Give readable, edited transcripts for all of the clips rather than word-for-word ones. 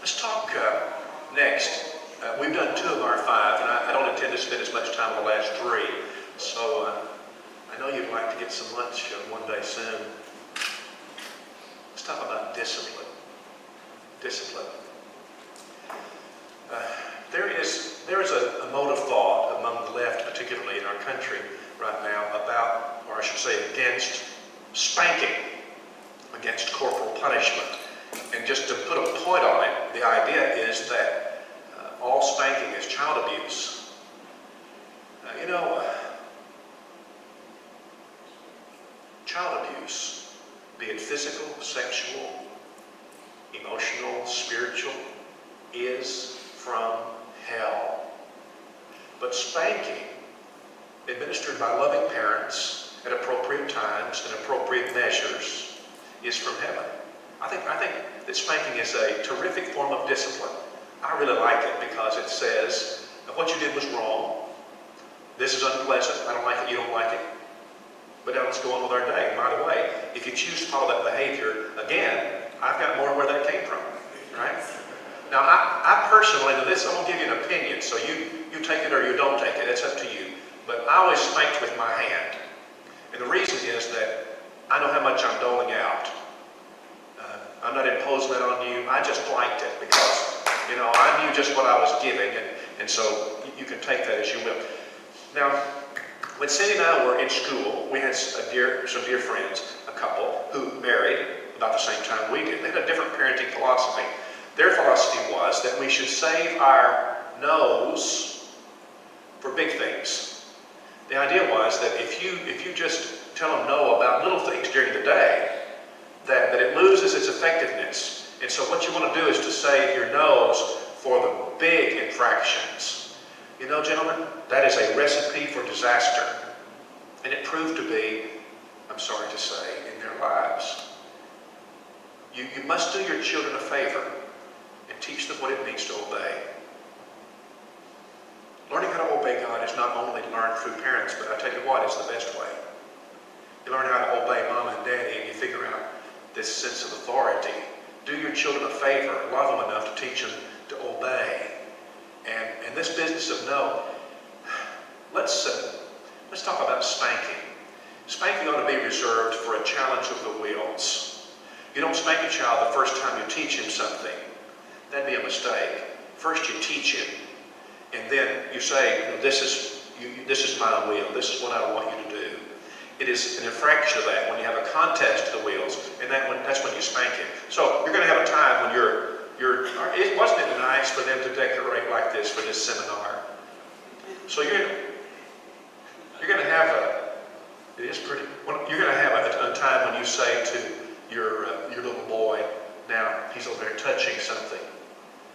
Let's talk next. We've done 2 of our 5, and I don't intend to spend as much time on the last 3. So I know you'd like to get some lunch one day soon. Let's talk about discipline. Discipline. There is a mode of thought among the left, particularly in our country right now, about, or I should say against, spanking, against corporal punishment. And just to put a point on it, the idea is that all spanking is child abuse. Child abuse, be it physical, sexual, emotional, spiritual, is from hell. But spanking, administered by loving parents at appropriate times and appropriate measures, is from heaven. I think that spanking is a terrific form of discipline. I really like it because it says what you did was wrong. This is unpleasant. I don't like it. You don't like it. But now let's go on with our day. And by the way, if you choose to follow that behavior again, I've got more where that came from, right? Now, I personally, I'm going to give you an opinion, so you take it or you don't take it. It's up to you. But I always spanked with my hand. And the reason is that I know how much I'm doling out. I'm not imposing that on you. I just liked it because, I knew just what I was giving. And so you can take that as you will. Now, when Cindy and I were in school, we had some dear friends, a couple, who married about the same time we did. They had a different parenting philosophy. Their philosophy was that we should save our no's for big things. The idea was that if you just tell them no about little things during the day, that it loses its effectiveness. And so what you want to do is to save your no's for the big infractions. Gentlemen, that is a recipe for disaster. And it proved to be, I'm sorry to say, in their lives. You must do your children a favor and teach them what it means to obey. Learning how to obey God is not only learned through parents, but I tell you what, it's the best way. You learn how to obey mom and daddy, and you figure out this sense of authority. Do your children a favor, love them enough to teach them to obey. And this business of no, let's talk about spanking. Spanking ought to be reserved for a challenge of the wills. You don't spank a child the first time you teach him something. That'd be a mistake. First you teach him, and then you say, this is my will. This is what I want you to do. It is an infraction of that when you have a contest of the wills, and that's when you spank him. So you're going to have a time when wasn't it nice for them to decorate like this for this seminar? So you're going to have you're going to have a time when you say to your little boy, now he's over there touching something.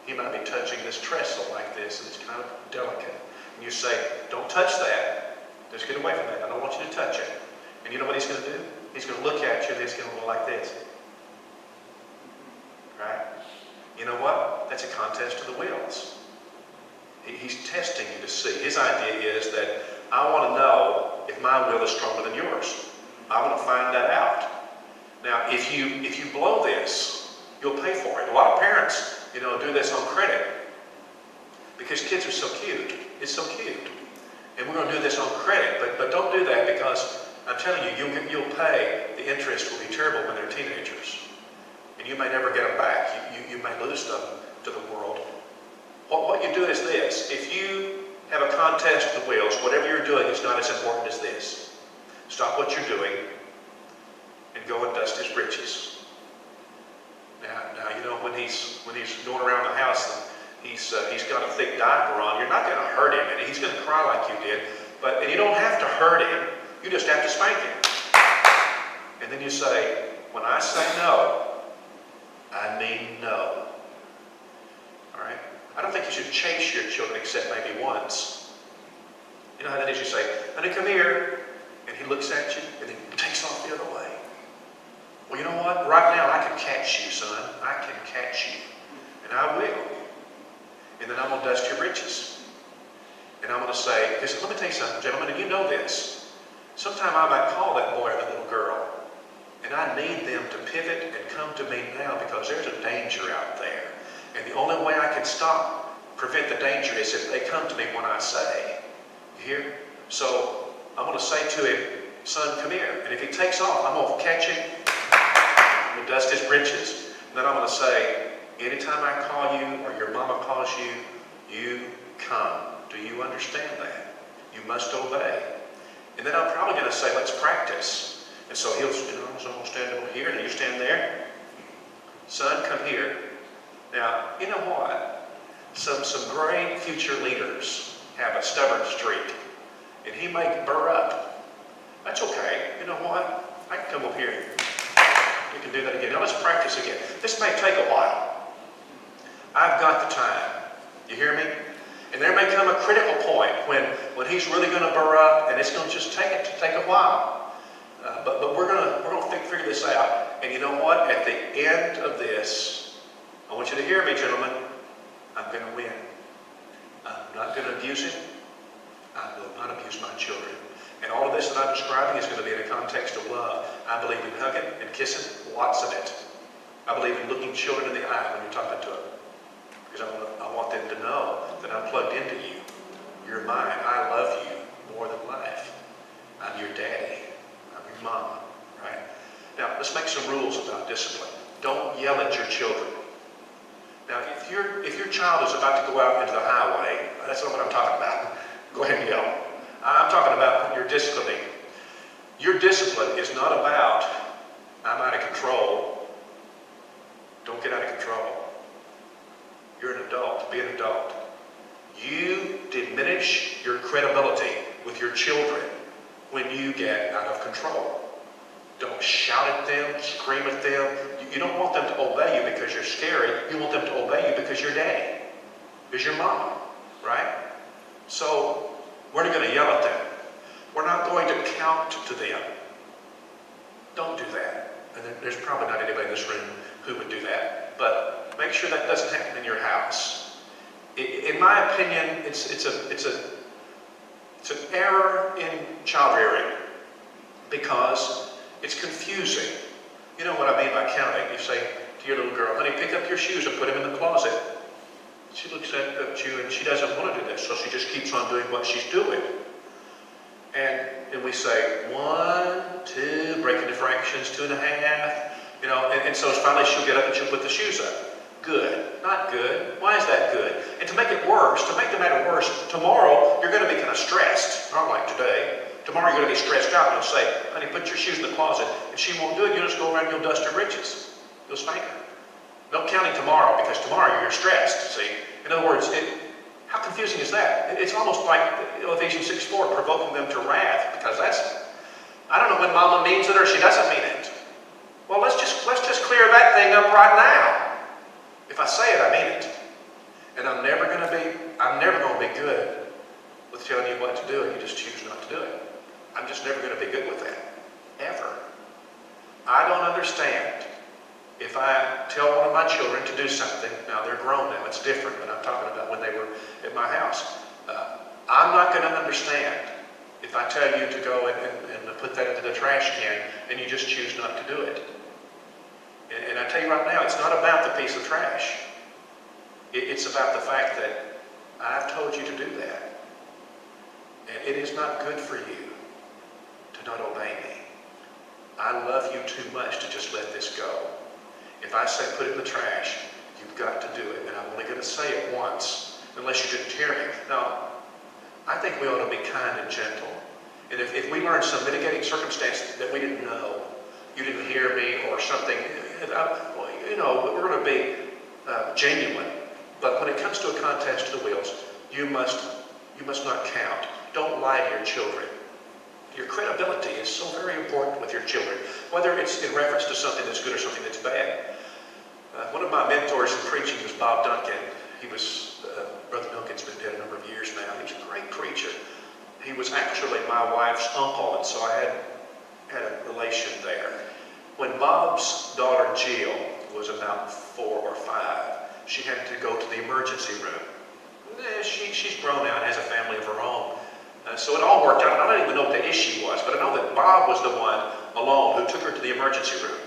He might be touching this trestle like this, and it's kind of delicate. And you say, don't touch that. Just get away from that. I don't want you to touch it. And you know what he's going to do? He's going to look at you and he's going to go like this. Right? You know what? That's a contest of the wills. He's testing you to see. His idea is that I want to know if my will is stronger than yours. I want to find that out. Now, if you blow this, you'll pay for it. A lot of parents, do this on credit because kids are so cute. It's so cute. And we're going to do this on credit, but don't do that because I'm telling you, you'll pay. The interest will be terrible when they're teenagers. And you may never get them back. You may lose them to the world. What you do is this. If you have a contest of the wills, whatever you're doing is not as important as this. Stop what you're doing and go and dust his britches. Now, when he's going around the house and he's got a thick diaper on, you're not going to hurt him, and he's going to cry like you did. And you don't have to hurt him. You just have to spank him. And then you say, when I say no, I mean no. All right? I don't think you should chase your children except maybe once. You know how that is? You say, honey, come here. And he looks at you and then takes off the other way. Well, you know what? Right now I can catch you, son. I can catch you. And I will. And then I'm going to dust your britches. And I'm going to say, let me tell you something, gentlemen, and you know this. Sometime I might call that boy or that little girl. And I need them to pivot and come to me now because there's a danger out there. And the only way I can prevent the danger is if they come to me when I say. You hear? So I'm going to say to him, son, come here. And if he takes off, I'm going to catch him. I'm going to dust his britches. And then I'm going to say, anytime I call you or your mama calls you, you come. Do you understand that? You must obey. And then I'm probably going to say, let's practice. And so he'll, so I'm going to stand over here and you stand there. Son, come here. Now, you know what? Some great future leaders have a stubborn streak. And he may burr up. That's okay. You know what? I can come up here. We can do that again. Now let's practice again. This may take a while. I've got the time. You hear me? And there may come a critical point when he's really going to burr up, and it's going to just take a while. But we're going to figure this out. And you know what? At the end of this, I want you to hear me, gentlemen. I'm going to win. I'm not going to abuse him. I will not abuse my children. And all of this that I'm describing is going to be in a context of love. I believe in hugging and kissing, lots of it. I believe in looking children in the eye when you're talking to them. Because I want them to know that I'm plugged into you. You're mine. I love you more than life. I'm your daddy. I'm your mama. Right? Now, let's make some rules about discipline. Don't yell at your children. Now, if your child is about to go out into the highway, that's not what I'm talking about. Go ahead and yell. I'm talking about your disciplining. Your discipline is not about, I'm out of control. Don't get out of control. You're an adult. Be an adult. You diminish your credibility with your children when you get out of control. Don't shout at them, scream at them. You don't want them to obey you because you're scary. You want them to obey you because you're daddy, because you're mama, right? So we're not going to yell at them. We're not going to count to them. Don't do that. And there's probably not anybody in this room who would do that. But make sure that doesn't happen in your house. In my opinion, it's an error in child rearing because it's confusing. You know what I mean by counting. You say to your little girl, honey, pick up your shoes and put them in the closet. She looks at you and she doesn't want to do this, so she just keeps on doing what she's doing. And we say, 1, 2, break into fractions, 2.5, and so finally she'll get up and she'll put the shoes up. Good. Not good. Why is that good? And to make it worse, to make the matter worse, tomorrow you're going to be kind of stressed. Not like today. Tomorrow you're going to be stressed out and you'll say, honey, put your shoes in the closet. And she won't do it. You'll just go around and you'll dust her britches. You'll spank her. No counting tomorrow because tomorrow you're stressed, see? In other words, how confusing is that? It's almost like Ephesians 6:4, provoking them to wrath, because I don't know when mama means it or she doesn't mean it. Well, let's just clear that thing up right now. If I say it, I mean it. And I'm never going to be good with telling you what to do and you just choose not to do it. I'm just never going to be good with that. Ever. I don't understand. If I tell one of my children to do something, now they're grown now, it's different, but I'm talking about when they were at my house. I'm not going to understand if I tell you to go and put that into the trash can and you just choose not to do it. And I tell you right now, it's not about the piece of trash. It's about the fact that I've told you to do that. And it is not good for you to not obey me. I love you too much to just let this go. If I say put it in the trash, you've got to do it. And I'm only going to say it once, unless you didn't hear me. Now, I think we ought to be kind and gentle. And if we learn some mitigating circumstance that we didn't know, you didn't hear me or something, we're going to be genuine. But when it comes to a contest to the wheels, you must not count. Don't lie to your children. Your credibility is so very important with your children, whether it's in reference to something that's good or something that's bad. One of my mentors in preaching was Bob Duncan. Brother Duncan's been dead a number of years now. He was a great preacher. He was actually my wife's uncle, and so I had a relation there. When Bob's daughter Jill was about 4 or 5, she had to go to the emergency room. She's grown out and has a family of her own. So it all worked out. I don't even know what the issue was, but I know that Bob was the one alone who took her to the emergency room.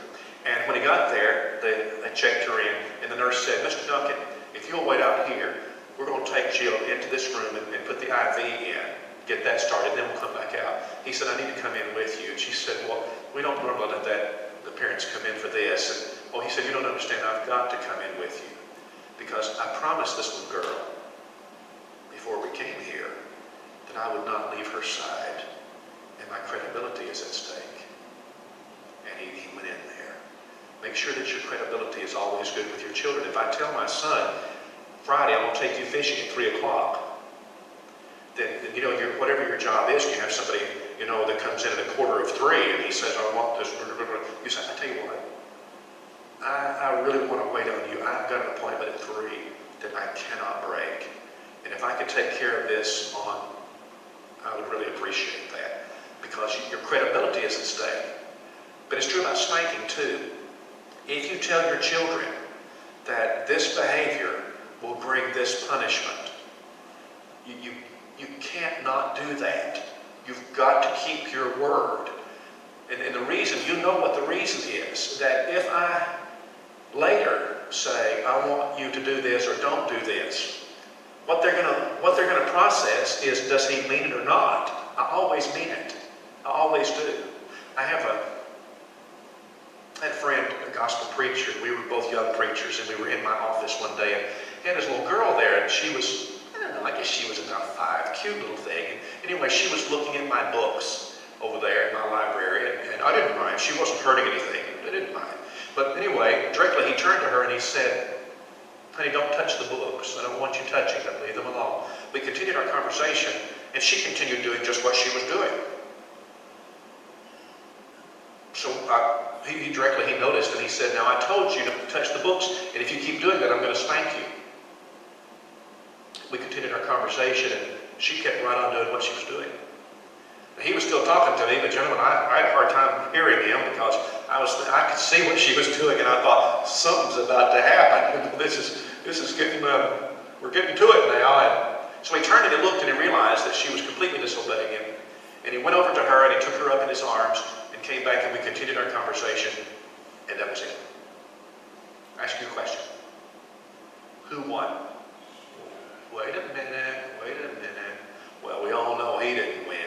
And when he got there, they checked her in, and the nurse said, Mr. Duncan, if you'll wait out here, we're going to take Jill into this room and put the IV in, get that started, then we'll come back out. He said, I need to come in with you. And she said, well, we don't normally let the parents come in for this. And, he said, you don't understand, I've got to come in with you. Because I promised this little girl, before we came here, that I would not leave her side. And my credibility is at stake. And he went in there. Make sure that your credibility is always good with your children. If I tell my son, Friday, I'm going to take you fishing at 3 o'clock, then whatever your job is, and you have somebody, that comes in at 2:45, and he says, I want this, you say, I tell you what, I really want to wait on you. I've got an appointment at 3 that I cannot break. And if I could take care of this I would really appreciate that, because your credibility is at stake. But it's true about spanking too. If you tell your children that this behavior will bring this punishment, you can't not do that. You've got to keep your word. And the reason, what the reason is, that if I later say, I want you to do this or don't do this, what they're gonna process is, does he mean it or not? I always mean it. I always do. I had a friend, a gospel preacher. We were both young preachers, and we were in my office one day, and he had this little girl there, and she was, I guess she was about 5, cute little thing. And anyway, she was looking at my books over there in my library, and I didn't mind. She wasn't hurting anything. I didn't mind. But anyway, directly he turned to her and he said, honey, don't touch the books. I don't want you touching them. Leave them alone. We continued our conversation, and she continued doing just what she was doing. So he noticed, and he said, now I told you to touch the books, and if you keep doing that, I'm going to spank you. We continued our conversation, and she kept right on doing what she was doing. Now, he was still talking to me, but gentlemen, I had a hard time hearing him because I could see what she was doing, and I thought, something's about to happen. This is getting, we're getting to it now. And so he turned and he looked, and he realized that she was completely disobeying him. And he went over to her, and he took her up in his arms, and came back, and we continued our conversation, and that was it. I ask you a question. Who won? Wait a minute. Well, we all know he didn't win.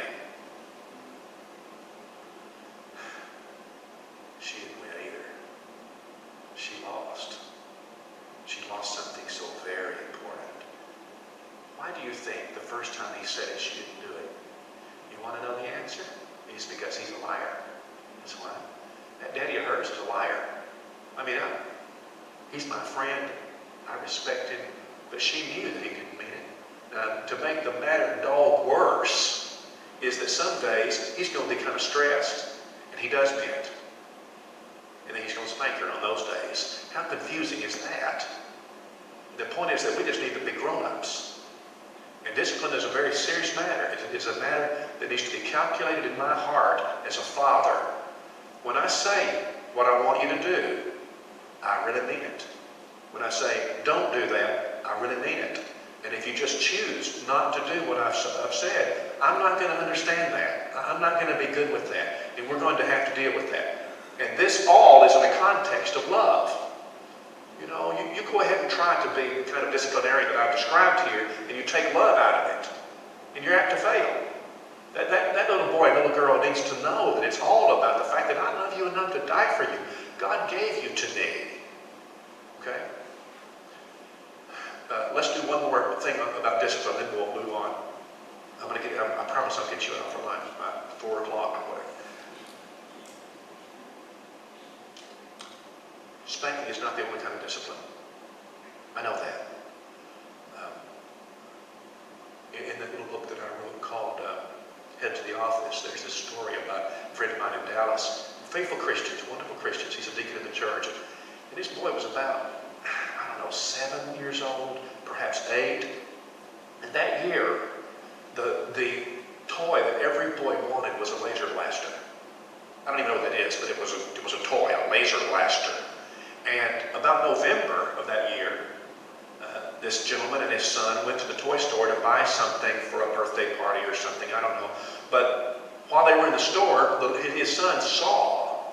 She didn't win either. She lost. She lost something so very important. Why do you think the first time he said it, she didn't do it? You want to know the answer? It's because he's a liar. That's why. That daddy of hers is a liar. He's my friend. I respect him. But she knew that he didn't mean it. Now, to make the matter all worse is that some days he's going to be kind of stressed, and he does mean it. And then he's going to spank her on those days. How confusing is that? The point is that we just need to be grown-ups. And discipline is a very serious matter. It's a matter that needs to be calculated in my heart as a father. When I say what I want you to do, I really mean it. When I say, don't do that, I really mean it. And if you just choose not to do what I've said, I'm not going to understand that. I'm not going to be good with that. And we're going to have to deal with that. And this all is in the context of love. You go ahead and try to be the kind of disciplinarian that I've described here, and you take love out of it, and you're apt to fail. That little boy, little girl needs to know that it's all about the fact that I love you enough to die for you. God gave you to me. Okay? Let's do one more thing about discipline, then we'll move on. I promise I'll get you out for lunch by 4 o'clock or whatever. Spanking is not the only kind of discipline. I know that. In the little book that I wrote called Head to the Office, there's this story about a friend of mine in Dallas. Faithful Christians, wonderful Christians. He's a deacon in the church. And his boy was about, 7 years old, perhaps 8. And that year, the toy that every boy wanted was a laser blaster. I don't even know what that is, but it was a toy, a laser blaster. And about November of that year, this gentleman and his son went to the toy store to buy something for a birthday party or something, I don't know. But while they were in the store, his son saw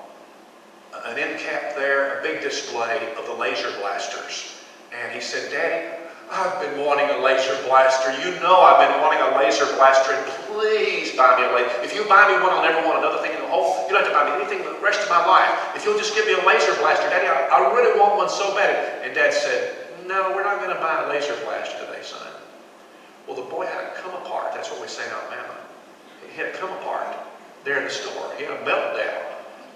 an end cap there, a big display of the laser blasters. And he said, Daddy, I've been wanting a laser blaster. You know I've been wanting a laser blaster, and please buy me a laser. If you buy me one, I'll never want another thing in the whole. You don't have to buy me anything the rest of my life. If you'll just give me a laser blaster, Daddy, I really want one so bad. And Dad said, no, we're not going to buy a laser blaster today, son. Well, the boy had a come apart. That's what we say in Alabama. He had a come apart there in the store. He had a meltdown.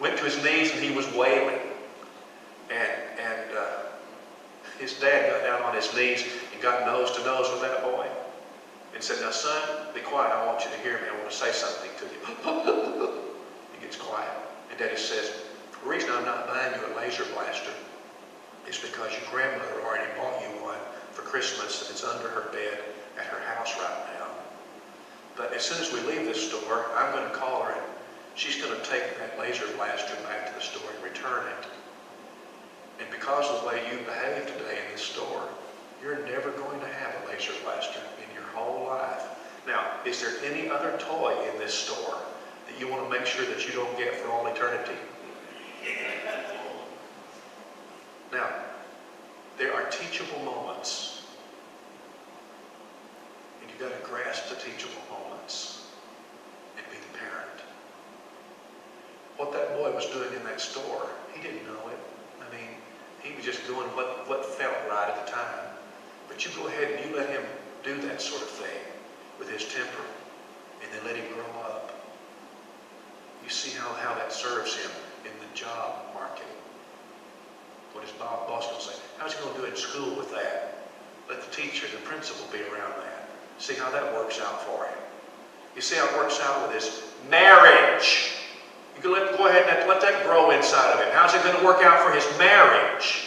Went to his knees and he was wailing. And his dad got down on his knees and got nose to nose with that boy and said, now son, be quiet. I want you to hear me. I want to say something to you. He gets quiet. And Daddy says, the reason I'm not buying you a laser blaster is because your grandmother already bought you one for Christmas and it's under her bed at her house right now. But as soon as we leave this store, I'm going to call her and she's going to take that laser blaster back to the store and return it. And because of the way you behave today in this store, you're never going to have a laser blaster in your whole life. Now, is there any other toy in this store that you want to make sure that you don't get for all eternity? Now, there are teachable moments. And you've got to grasp the teachable moments and be the parent. What that boy was doing in that store, he didn't know it. I mean, he was just doing what felt right at the time. But you go ahead and you let him do that sort of thing with his temper and then let him grow up. You see how that serves him in the job market. What his boss going to say? How's he going to do it in school with that? Let the teacher, the principal be around that. See how that works out for him. You see how it works out with his marriage. You can go ahead and let that grow inside of him. How's it going to work out for his marriage?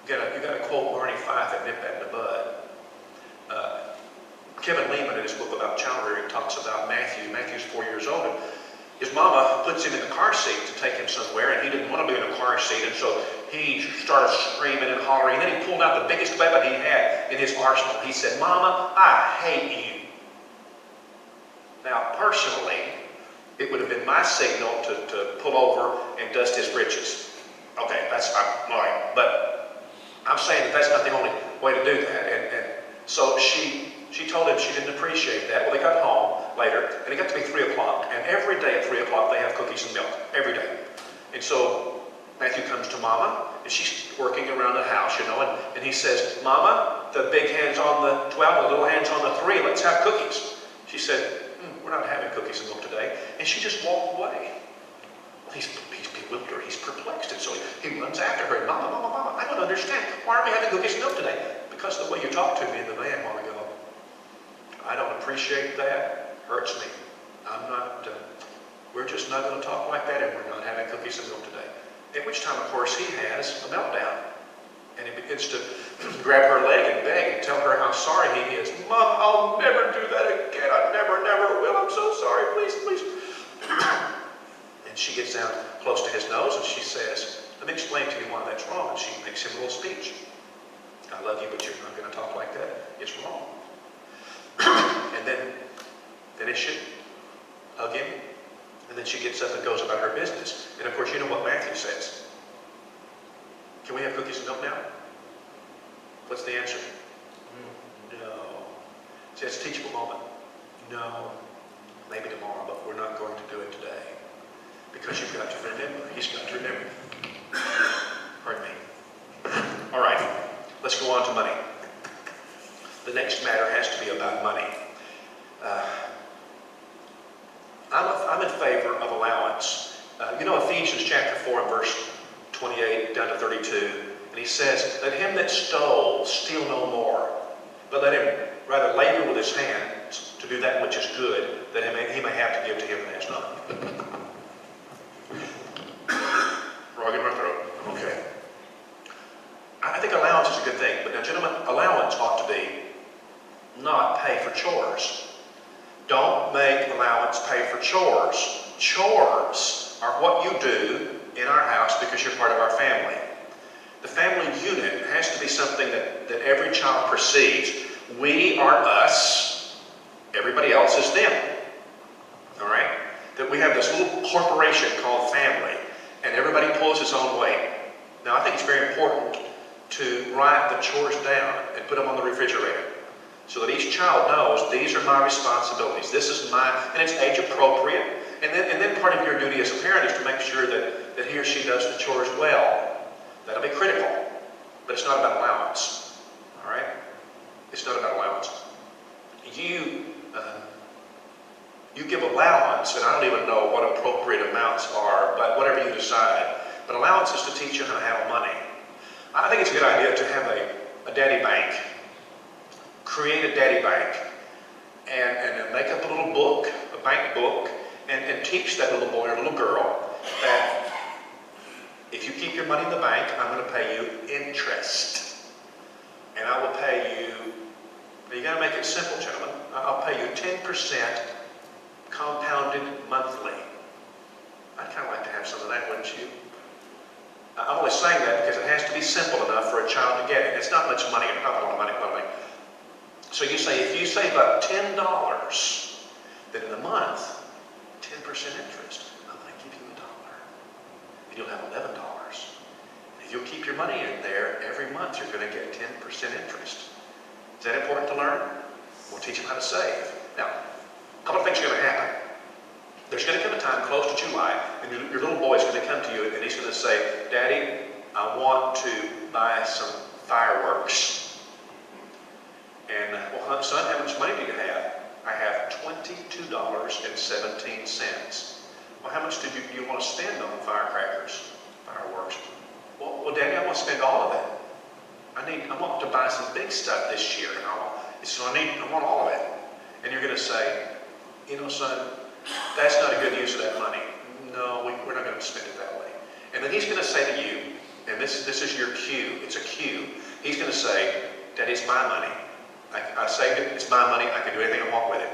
You got to quote Barney Fife and nip that in the bud. Kevin Lehman in his book about child rearing talks about Matthew. Matthew's 4 years old. And his mama puts him in the car seat to take him somewhere, and he didn't want to be in a car seat, and so he started screaming and hollering. And then he pulled out the biggest weapon he had in his arsenal. He said, Mama, I hate you. Now, personally, it would have been my signal to pull over and dust his britches. Okay, that's all right. But I'm saying that's not the only way to do that. And so she told him she didn't appreciate that. Well, they got home later, and it got to be 3 o'clock. And every day at 3 o'clock, they have cookies and milk. Every day. And so Matthew comes to Mama, and she's working around the house, and he says, Mama, the big hand's on the 12, the little hand's on the 3. Let's have cookies. She said, we're not having cookies and milk today. And she just walked away. Well, he's bewildered. He's perplexed. And so he runs after her. Mama, Mama, Mama, I don't understand. Why aren't we having cookies and milk today? Because of the way you talked to me in the van a while ago. I don't appreciate that. Hurts me. We're just not going to talk like that, and we're not having cookies and milk today. At which time, of course, he has a meltdown. And he begins to grab her leg and beg and tell her how sorry he is. Mom, I'll never do that again. I never will. I'm so sorry. Please, please. And she gets down close to his nose and she says, let me explain to you why that's wrong. And she makes him a little speech. I love you, but you're not going to talk like that. It's wrong. And then finish it, hug him, and then she gets up and goes about her business. And of course, you know what Matthew says. Can we have cookies and milk now? What's the answer? No. See, it's a teachable moment. No. Maybe tomorrow, but we're not going to do it today. Because you've got to remember. He's got to remember. Pardon me. All right. Let's go on to money. The next matter has to be about money. I'm in favor of allowance. Ephesians chapter 4 and verse 28 down to 32. And he says, let him that stole steal no more, but let him rather labor with his hands to do that which is good, that he may have to give to him that has none. Frog in my throat. Okay. I think allowance is a good thing, but now, gentlemen, allowance ought to be not pay for chores. Don't make allowance pay for chores. Chores are what you do in our house because you're part of our family. The family unit has to be something that every child perceives. We are us, everybody else is them. All right? That we have this little corporation called family, and everybody pulls his own weight. Now, I think it's very important to write the chores down and put them on the refrigerator so that each child knows these are my responsibilities. This is my, and it's age appropriate. And then part of your duty as a parent is to make sure that he or she does the chores well. That'll be critical, but it's not about allowance. All right? It's not about allowance. You give allowance, and I don't even know what appropriate amounts are, but whatever you decide. But allowance is to teach you how to handle money. I think it's a good idea to have a daddy bank. Create a daddy bank and make up a little book, a bank book, and teach that little boy or little girl that if you keep your money in the bank, I'm going to pay you interest. And I will pay you, you got to make it simple, gentlemen. I'll pay you 10% compounded monthly. I'd kind of like to have some of that, wouldn't you? I'm only saying that because it has to be simple enough for a child to get it. It's not much money. It's not a lot of money. So you say, if you save up $10, then in a month, 10% interest, I'm going to give you $1. And you'll have $11. If you'll keep your money in there, every month you're going to get 10% interest. Is that important to learn? We'll teach them how to save. Now, a couple of things are going to happen. There's going to come a time close to July, and your little boy is going to come to you, and he's going to say, Daddy, I want to buy some fireworks. And, well, son, how much money do you have? I have $22.17. Well, how much do you want to spend on fireworks? Well, Daddy, I want to spend all of it. I want to buy some big stuff this year, and I want all of it. And you're going to say, son, that's not a good use of that money. No, we're not going to spend it that way. And then he's going to say to you, and this is your cue, it's a cue. He's going to say, Daddy, it's my money. I saved it, it's my money, I can do anything I want with it.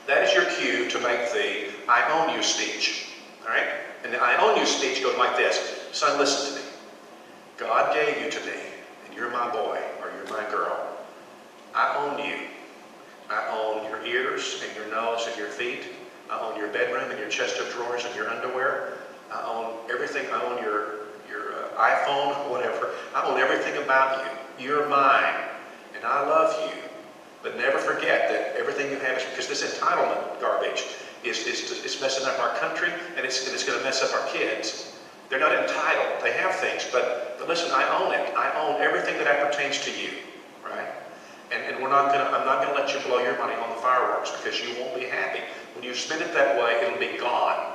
That is your cue to make the I own you speech. All right? And the I own you speech goes like this. Son, listen to me. God gave you to me, and you're my boy, or you're my girl. I own you. I own your ears and your nose and your feet. I own your bedroom and your chest of drawers and your underwear. I own everything. I own your iPhone, whatever. I own everything about you. You're mine, and I love you. But never forget that everything you have is, because this entitlement garbage is messing up our country, and it's going to mess up our kids. They're not entitled. They have things, but listen, I own it. I own everything that appertains to you, right? And I'm not going to let you blow your money on the fireworks because you won't be happy. When you spend it that way, it'll be gone.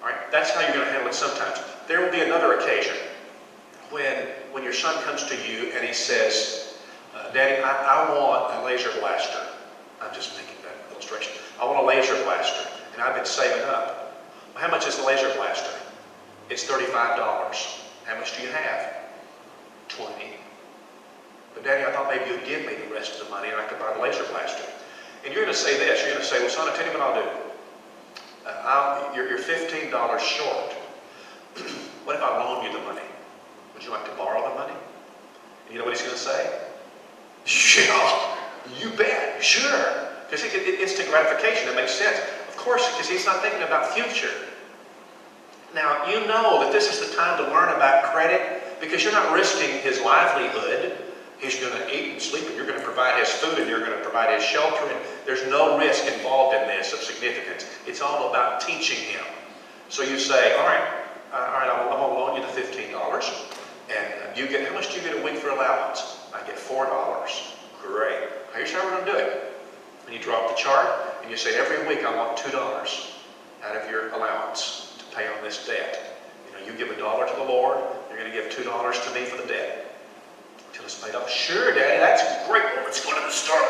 All right? That's how you're going to handle it sometimes. There will be another occasion when your son comes to you and he says, Daddy, I want a laser blaster. I'm just making that illustration. I want a laser blaster, and I've been saving up. Well, how much is the laser blaster? It's $35. How much do you have? 20. But Daddy, I thought maybe you'd give me the rest of the money and I could buy the laser blaster. And you're going to say this. You're going to say, well, son, I'll tell you what I'll do. You're $15 short. What if I loan you the money? Would you like to borrow the money? And you know what he's going to say? Yeah, you bet, sure. Because instant gratification, it makes sense. Of course, because he's not thinking about future. Now, you know that this is the time to learn about credit because you're not risking his livelihood. He's going to eat and sleep, and you're going to provide his food, and you're going to provide his shelter, and there's no risk involved in this of significance. It's all about teaching him. So you say, all right, I'm going to loan you the $15, and you get, how much do you get a week for allowance? I get $4. Great. Here's how we're going to do it. And you draw up the chart, and you say, every week I want $2 out of your allowance to pay on this debt. You give $1 to the Lord, you're going to give $2 to me for the debt. Until it's paid off. Sure, Daddy, that's great. Well, let's go to the store.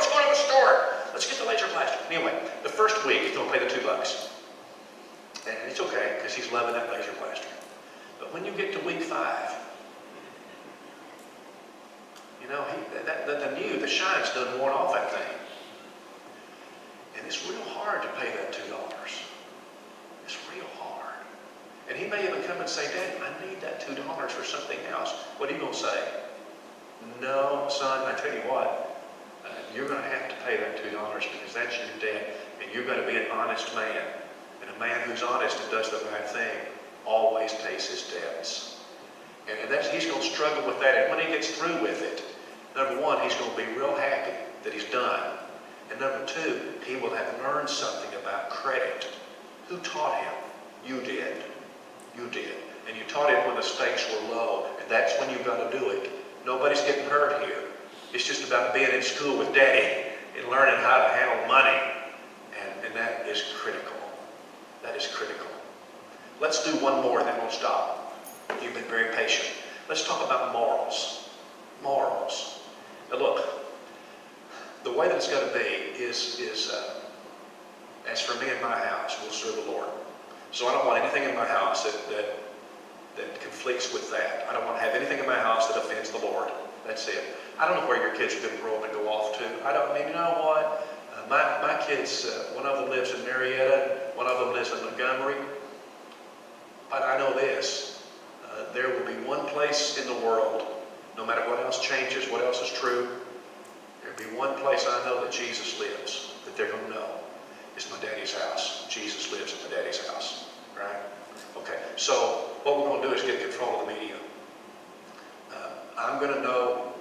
Let's get the laser blaster. Anyway, the first week, he's going to pay the $2. And it's okay, because he's loving that laser blaster. But when you get to week 5, the shine's done worn off that thing. And it's real hard to pay that $2. It's real hard. And he may even come and say, Daddy, I need that $2 for something else. What are you going to say? No, son, I tell you what, you're going to have to pay that $2 because that's your debt, and you're going to be an honest man. And a man who's honest and does the right thing always pays his debts. And he's going to struggle with that. And when he gets through with it, number one, he's going to be real happy that he's done. And number two, he will have learned something about credit. Who taught him? You did. You did. And you taught him when the stakes were low. And that's when you've got to do it. Nobody's getting hurt here. It's just about being in school with Daddy and learning how to handle money. And that is critical. That is critical. Let's do one more and then we'll stop. You've been very patient. Let's talk about morals. Morals. Now look, the way that it's going to be is as for me and my house, we'll serve the Lord. So I don't want anything in my house that conflicts with that. I don't want to have anything in my house that offends the Lord. That's it. I don't know where your kids are going to grow up and go off to. You know what? My kids, one of them lives in Marietta, one of them lives in Montgomery. But I know this, there will be one place in the world, no matter what else changes, what else is true, there'll be one place I know that Jesus lives, that they're going to know. It's my daddy's house. Jesus lives in my daddy's house, right? Okay, so what we're going to do is get control of the media. I'm going to know,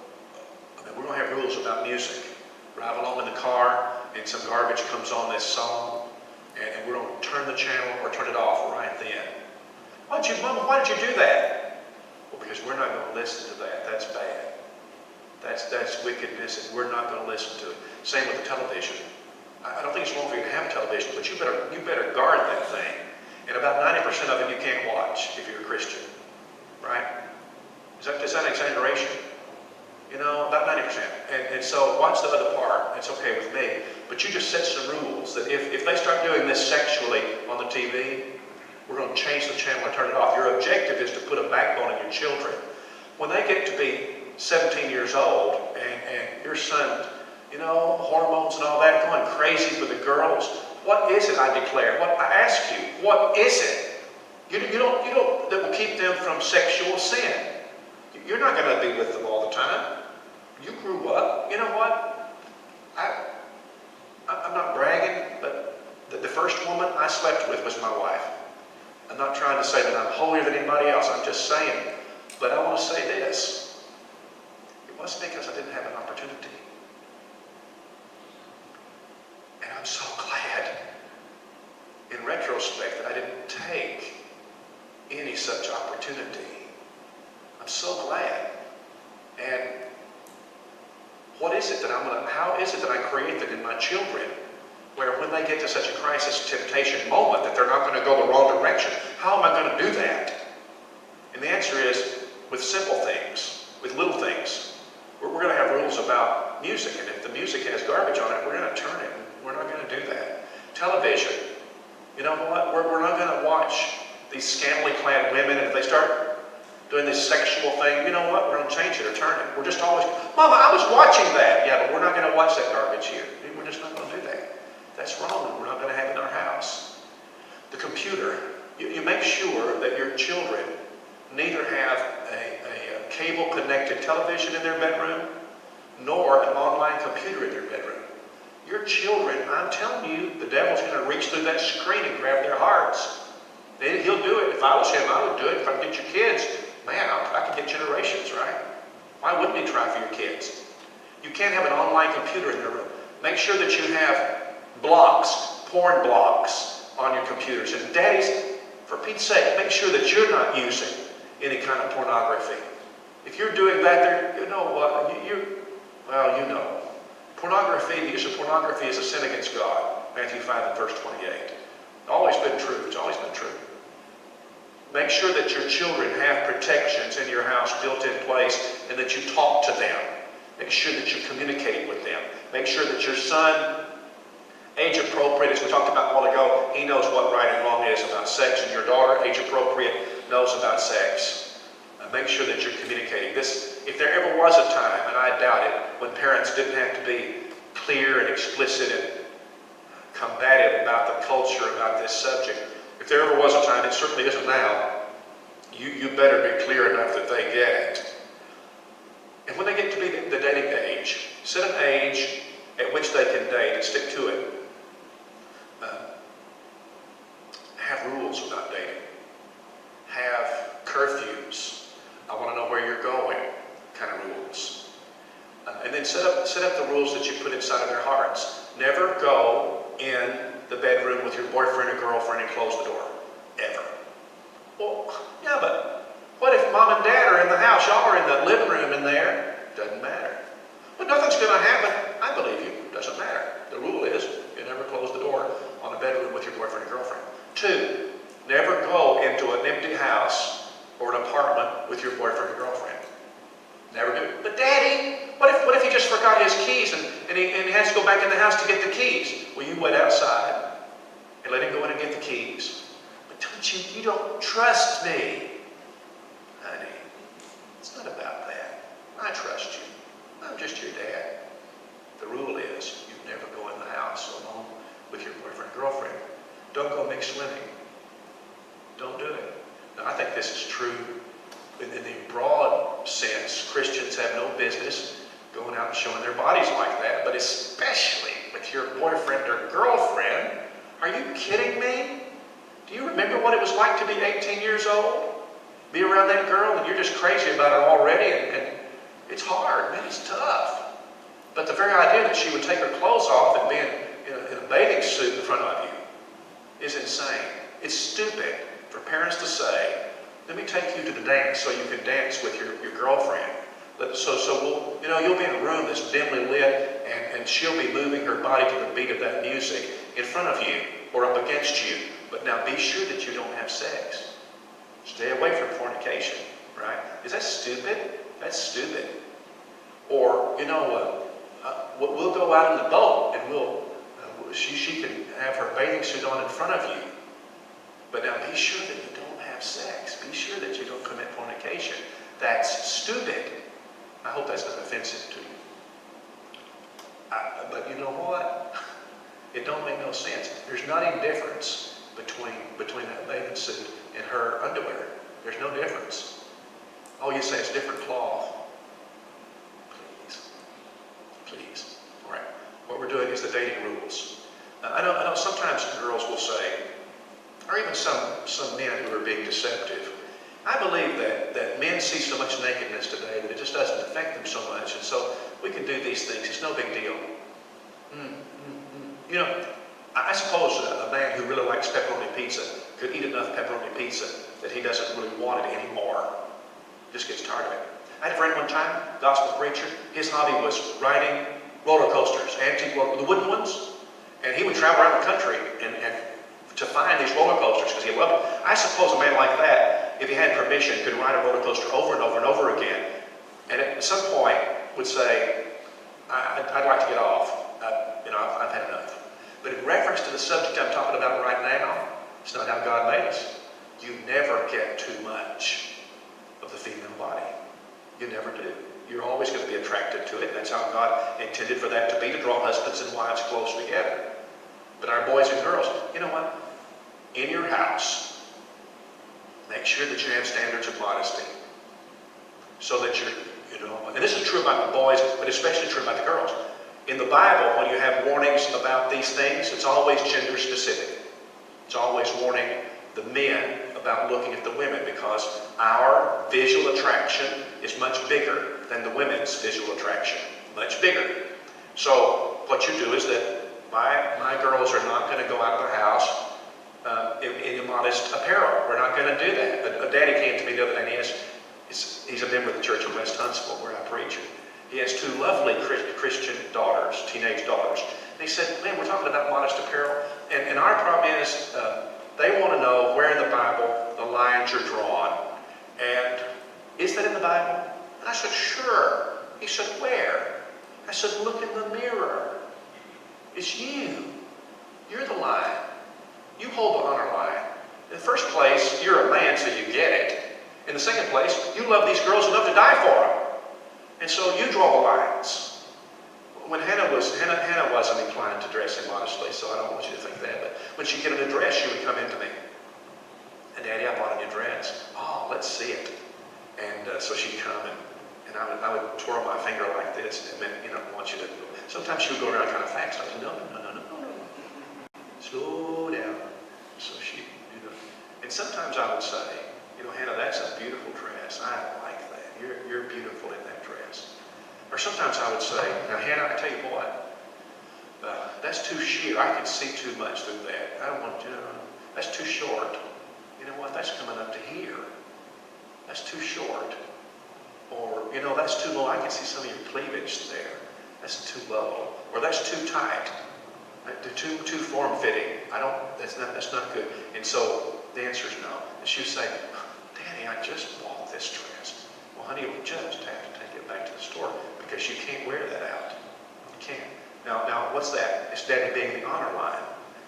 we're going to have rules about music. Drive along in the car and some garbage comes on this song and we're going to turn the channel or turn it off right then. Mama, why did you do that? Well, because we're not going to listen to that. That's bad. That's wickedness and we're not going to listen to it. Same with the television. I don't think it's wrong for you to have a television, but you better guard that thing. And about 90% of it you can't watch if you're a Christian, right? Is that an exaggeration? You know, about 90%. And so watch the other part. It's okay with me. But you just set some rules that if they start doing this sexually on the TV, we're going to change the channel and turn it off. Your objective is to put a backbone in your children. When they get to be 17 years old and your son, you know, hormones and all that, going crazy for the girls, what is it, I declare? I ask you, what is it? You don't, that will keep them from sexual sin. You're not going to be with them all the time. You grew up. You know what? I'm not bragging, but the first woman I slept with was my wife. I'm not trying to say that I'm holier than anybody else. I'm just saying. But I want to say this. It wasn't because I didn't have an opportunity. And I'm so glad, in retrospect, that I didn't take any such opportunity. I'm so glad. And what is it that how is it that I create that in my children, where when they get to such a crisis, temptation moment, that they're not going to go the wrong direction? How am I going to do that? And the answer is with simple things, with little things. We're going to have rules about music, and if the music has garbage on it, we're going to turn it. We're not going to do that. Television. You know what? We're not going to watch these scantily clad women, and if they start doing this sexual thing, you know what? We're going to change it or turn it. We're just always, Mama, I was watching that. Yeah, but we're not going to watch that garbage here. We're just not going to do that. That's wrong, and we're not going to have it in our house. The computer. You make sure that your children neither have a cable-connected television in their bedroom, nor an online computer in their bedroom. Your children, I'm telling you, the devil's going to reach through that screen and grab their hearts. He'll do it. If I was him, I would do it. If I could get your kids, man, I could get generations, right? Why wouldn't he try for your kids? You can't have an online computer in their room. Make sure that you have blocks, porn blocks on your computers. And daddies, for Pete's sake, make sure that you're not using any kind of pornography. If you're doing that, you know what? Well, you know. Pornography, the use of pornography is a sin against God. Matthew 5 and verse 28. Always been true. It's always been true. Make sure that your children have protections in your house built in place and that you talk to them. Make sure that you communicate with them. Make sure that your son, age appropriate, as we talked about a while ago, he knows what right and wrong is about sex, and your daughter, age appropriate, knows about sex. Make sure that you're communicating this. If there ever was a time, and I doubt it, when parents didn't have to be clear and explicit and combative about the culture, about this subject, if there ever was a time, it certainly isn't now, you better be clear enough that they get it. And when they get to be the dating age, set an age at which they can date and stick to it. Have rules about dating. Have curfews. I And then set up the rules that you put inside of their hearts. Never go in the bedroom with your boyfriend or girlfriend and close the door. Ever. Well, yeah, but what if mom and dad are in the house? Y'all are in the living room in there. Doesn't matter. But nothing's going to happen. I believe you. Doesn't matter. The rule is you never close the door on a bedroom with your boyfriend or girlfriend. 2, never go into an empty house or an apartment with your boyfriend or girlfriend. Never do. But Daddy, what if he just forgot his keys and he has to go back in the house to get the keys? Well, you wait outside and let him go in and get the keys. But you don't trust me. Honey, it's not about that. I trust you. I'm just your dad. The rule is you never go in the house alone with your boyfriend or girlfriend. Don't go mix swimming. Don't do it. Now, I think this is true in the broad sense. Christians have no business going out and showing their bodies like that, but especially with your boyfriend or girlfriend. Are you kidding me? Do you remember what it was like to be 18 years old? Be around that girl and you're just crazy about her already, and it's hard, man, it's tough. But the very idea that she would take her clothes off and be in a bathing suit in front of you is insane. It's stupid for parents to say, let me take you to the dance so you can dance with your girlfriend. So you'll be in a room that's dimly lit, and she'll be moving her body to the beat of that music in front of you or up against you. But now be sure that you don't have sex. Stay away from fornication, right? Is that stupid? That's stupid. Or, we'll go out in the boat and she can have her bathing suit on in front of you. But now be sure that you don't have sex. Be sure that you don't commit fornication. That's stupid. I hope that's not offensive to you. But you know what? It don't make no sense. There's not any difference between that bathing suit and her underwear. There's no difference. Oh, you say it's different cloth. Please. All right. What we're doing is the dating rules. I know sometimes girls will say, or even some men who are being deceptive, I believe that men see so much nakedness today that it just doesn't affect them so much, and so we can do these things. It's no big deal. I suppose a man who really likes pepperoni pizza could eat enough pepperoni pizza that he doesn't really want it anymore. Just gets tired of it. I had a friend one time, gospel preacher. His hobby was riding roller coasters, antique the wooden ones, and he would travel around the country and to find these roller coasters because he loved it. I suppose a man like that, if he had permission, could ride a roller coaster over and over and over again, and at some point would say, I'd like to get off. I've had enough. But in reference to the subject I'm talking about right now, it's not how God made us. You never get too much of the female body. You never do. You're always going to be attracted to it. That's how God intended for that to be, to draw husbands and wives close together. But our boys and girls, you know what? In your house, make sure that you have standards of modesty. So that and this is true about the boys, but especially true about the girls. In the Bible, when you have warnings about these things, it's always gender specific. It's always warning the men about looking at the women, because our visual attraction is much bigger than the women's visual attraction. Much bigger. So what you do is that my girls are not going to go out of the house in immodest apparel. We're not going to do that. A daddy came to me the other day, and he's a member of the church in West Huntsville, where I preach. He has 2 lovely Christian daughters, teenage daughters. And he said, man, we're talking about modest apparel. And our problem is they want to know where in the Bible the lines are drawn. And is that in the Bible? And I said, sure. He said, where? I said, look in the mirror. It's you. You're the line. You hold the honor line. In the first place, you're a man, so you get it. In the second place, you love these girls enough to die for them. And so you draw the lines. When Hannah wasn't inclined to dress immodestly, so I don't want you to think that, but when she'd get a new dress, she would come into me. And Daddy, I bought a new dress. Oh, let's see it. And so she'd come, and I would twirl my finger like this, and then, I want you to go. Sometimes she would go around kind of fast. I said, no. Slow down. So she, and sometimes I would say, Hannah, that's a beautiful dress. I like that. You're beautiful in that dress. Or sometimes I would say, now Hannah, I tell you what, that's too sheer. I can see too much through that. I don't want to, that's too short. You know what, that's coming up to here. That's too short. Or, you know, that's too low. I can see some of your cleavage there. That's too low. Or that's too tight. Too form-fitting. That's not good. And so the answer is no. And she would say, Daddy, I just bought this dress. Well, honey, you'll just have to take it back to the store because you can't wear that out. You can't. Now, what's that? It's Daddy being the honor line.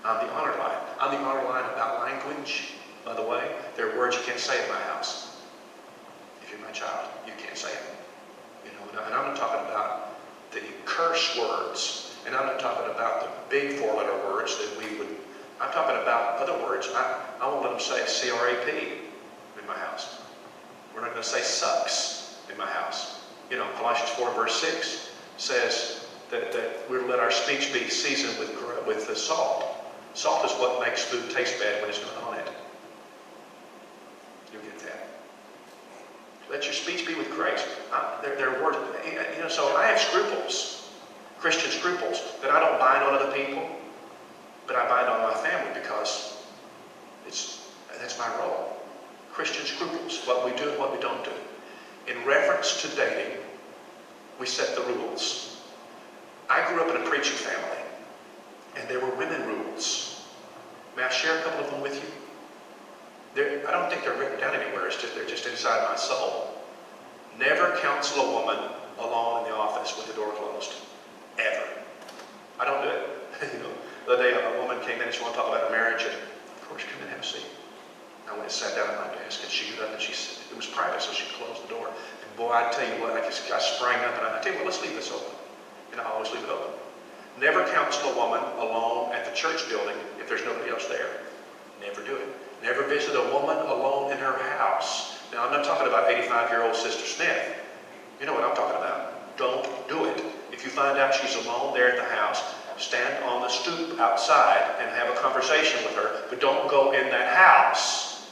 I'm the honor line. I'm the honor line about language, by the way. There are words you can't say in my house. If you're my child, you can't say them. You know, and I'm not talking about the curse words. And I'm not talking about the big four-letter words that we would. I'm talking about other words. I won't let them say C-R-A-P in my house. We're not going to say sucks in my house. You know, Colossians 4 verse 6 says that we're to let our speech be seasoned with the salt. Salt is what makes food taste bad when it's not on it. You'll get that. Let your speech be with grace. There are words, you know, so I have scruples, Christian scruples, that I don't bind on other people, but I bind on my family because that's my role. Christian scruples, what we do and what we don't do. In reference to dating, we set the rules. I grew up in a preaching family, and there were women rules. May I share a couple of them with you? I don't think they're written down anywhere. They're just inside my soul. Never counsel a woman alone in the office with the door closed. Ever. I don't do it. You know, the other day a woman came in and she wanted to talk about her marriage, and of course, come in and have a seat. I went and sat down at my desk, and she got up and she said, it was private, so she closed the door. And boy, I tell you what, I sprang up and I tell you what, let's leave this open. And I always leave it open. Never counsel a woman alone at the church building if there's nobody else there. Never do it. Never visit a woman alone in her house. Now, I'm not talking about 85-year-old Sister Smith. You know what I'm talking about. Don't do it. If you find out she's alone there at the house, stand on the stoop outside and have a conversation with her, but don't go in that house.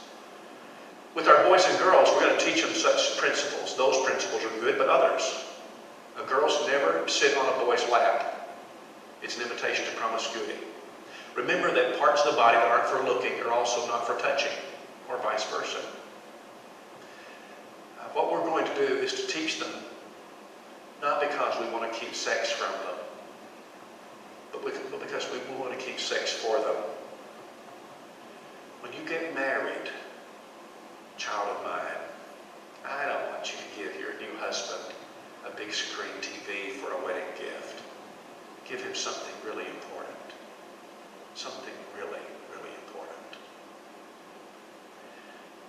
With our boys and girls, we're going to teach them such principles. Those principles are good, but others. Girls never sit on a boy's lap. It's an invitation to promiscuity. Remember that parts of the body that aren't for looking are also not for touching, or vice versa. What we're going to do is to teach them, not because we want to keep sex from them, but because we want to keep sex for them. When you get married, child of mine, I don't want you to give your new husband a big screen TV for a wedding gift. Give him something really important. Something really, really important.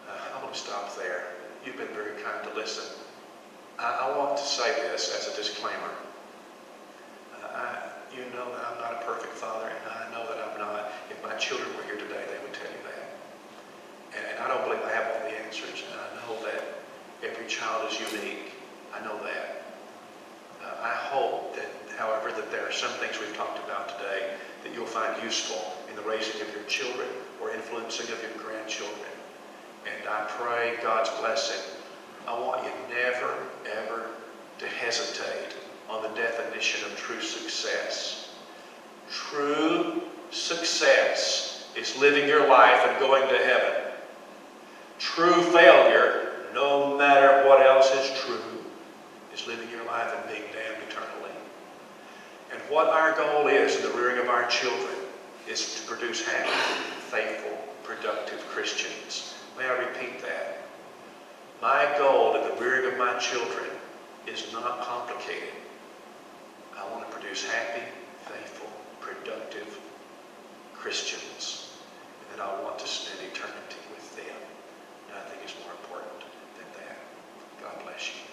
I'm going to stop there. You've been very kind to listen. I want to say this as a disclaimer. You know that I'm not a perfect father, and I know that I'm not. If my children were here today, they would tell you that. And I don't believe I have all the answers, and I know that every child is unique. I know that. I hope that, however, that there are some things we've talked about today that you'll find useful in the raising of your children or influencing of your grandchildren. And I pray God's blessing. I want you never, ever to hesitate on the definition of true success. True success is living your life and going to heaven. True failure, no matter what else is true, is living your life and being damned eternally. And what our goal is in the rearing of our children is to produce happy, faithful, productive Christians. May I repeat that? My goal in the rearing of my children is not complicated. I want to produce happy, faithful, productive Christians. And then I want to spend eternity with them. Nothing is more important than that. God bless you.